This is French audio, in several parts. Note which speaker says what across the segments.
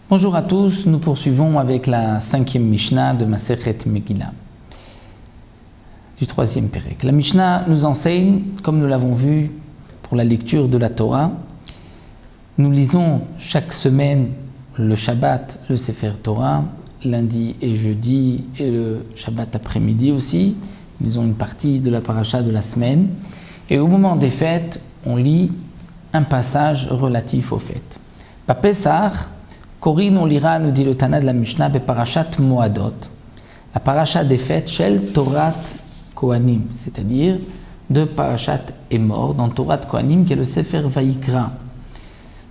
Speaker 1: Bonjour à tous, nous poursuivons avec la 5e Mishnah de Masechet Megillah, du 3e Pérek. La Mishnah nous enseigne, comme nous l'avons vu pour la lecture de la Torah, nous lisons chaque semaine le Shabbat, le Sefer Torah, lundi et jeudi, et le Shabbat après-midi aussi. Nous lisons une partie de la paracha de la semaine. Et au moment des fêtes, on lit un passage relatif aux fêtes. Pesach, Corinne, on lira, nous dit le Tana de la Mishnah, Parashat Moadot, la paracha des fêtes, Shel Torat Kohanim, c'est-à-dire de Parashat Emor, dans Torat Kohanim, qui est le Sefer Vayikra.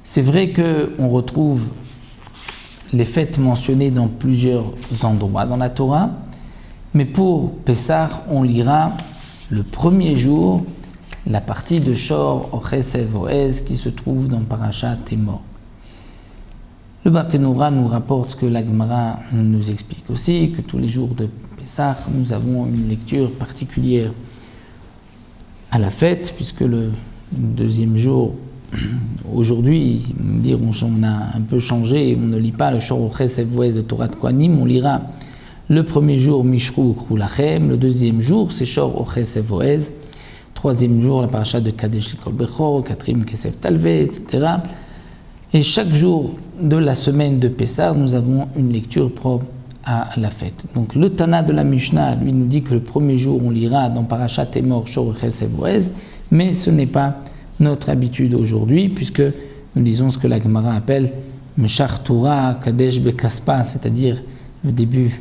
Speaker 1: C'est vrai qu'on retrouve les fêtes mentionnées dans plusieurs endroits dans la Torah, mais pour Pessah, on lira le premier jour la partie de Shor Ochesev Oez qui se trouve dans Parashat Emor. Le Barthénoura nous rapporte que la Gemara nous explique aussi que tous les jours de Pessah, nous avons une lecture particulière à la fête, puisque le deuxième jour, aujourd'hui, on a un peu changé, on ne lit pas le Shor Ochesev Oez de Torat Kohanim, on lira le premier jour Mishru Krulachem, le deuxième jour c'est Shor Ochesev Oez, troisième jour la paracha de Kadesh Likol Bechor, quatrième Kesef Talvé, etc. Et chaque jour de la semaine de Pessah, nous avons une lecture propre à la fête. Donc le Tana de la Mishnah, lui, nous dit que le premier jour, on lira dans Parashat Emor, Shor Ochesev Oez, mais ce n'est pas notre habitude aujourd'hui, puisque nous lisons ce que la Gemara appelle Meshach Torah Kadesh Bekaspa, c'est-à-dire le début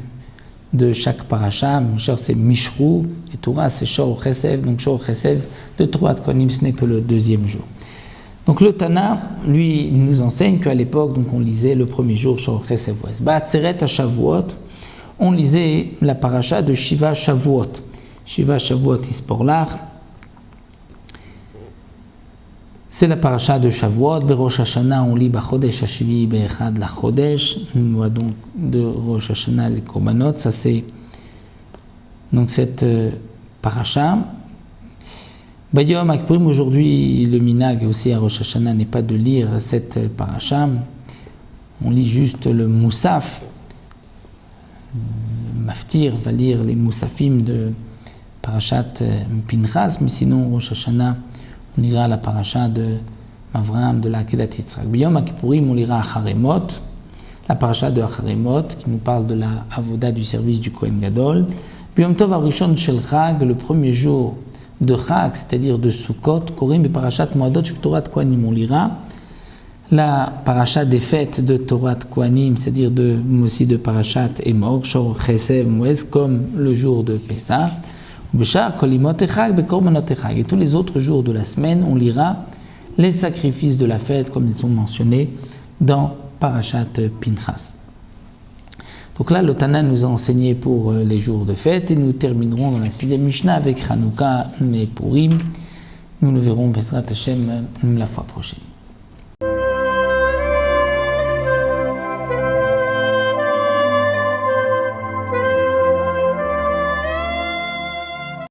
Speaker 1: de chaque paracha. Meshach c'est Mishru, et Torah c'est Shor Ochesev, donc Shor Ochesev de Torat Kohanim, ce n'est que le deuxième jour. Donc le Tana, lui, nous enseigne qu'à l'époque, donc on lisait le premier jour Shor Ochesev Oez. Ba'atzeret HaShavuot, on lisait la paracha de Shiva Shavuot. Shiva Shavuot Isporlach, c'est la paracha de Shavuot. Berosh Hashanah, on lit Bachodesh Hashvi Be'echad la Chodesh. On voit donc de Rosh Hashanah les Korbanot. Ça c'est donc cette paracha. Bayom Akpurim, aujourd'hui le minag aussi à Rosh Hashanah n'est pas de lire cette paracha. On lit juste le Moussaf. Le Maftir va lire les Moussafim de Parashat Pinchas, mais sinon Rosh Hashanah on lira la paracha de Avraham de la Akedat Yitzhak. Bayom Akpurim, on lira Acharemot, la paracha de Acharemot qui nous parle de la avoda du service du Kohen Gadol. Bayom Tov Arishon Shel Chag, le premier jour de Chag, c'est-à-dire de Sukkot, Korim et Parashat Moadot Shel Torat Kohanim, on lira la paracha des fêtes de Torat Kohanim, c'est-à-dire aussi de Parashat Emor, Shor Ochesev Oez, comme le jour de Pessah. Et tous les autres jours de la semaine, on lira les sacrifices de la fête, comme ils sont mentionnés dans Parashat Pinchas. Donc là, le Tana nous a enseigné pour les jours de fête, et nous terminerons dans la 6e Mishnah avec Hanouka et Purim. Nous le verrons, Bezrat Hashem, la fois prochaine.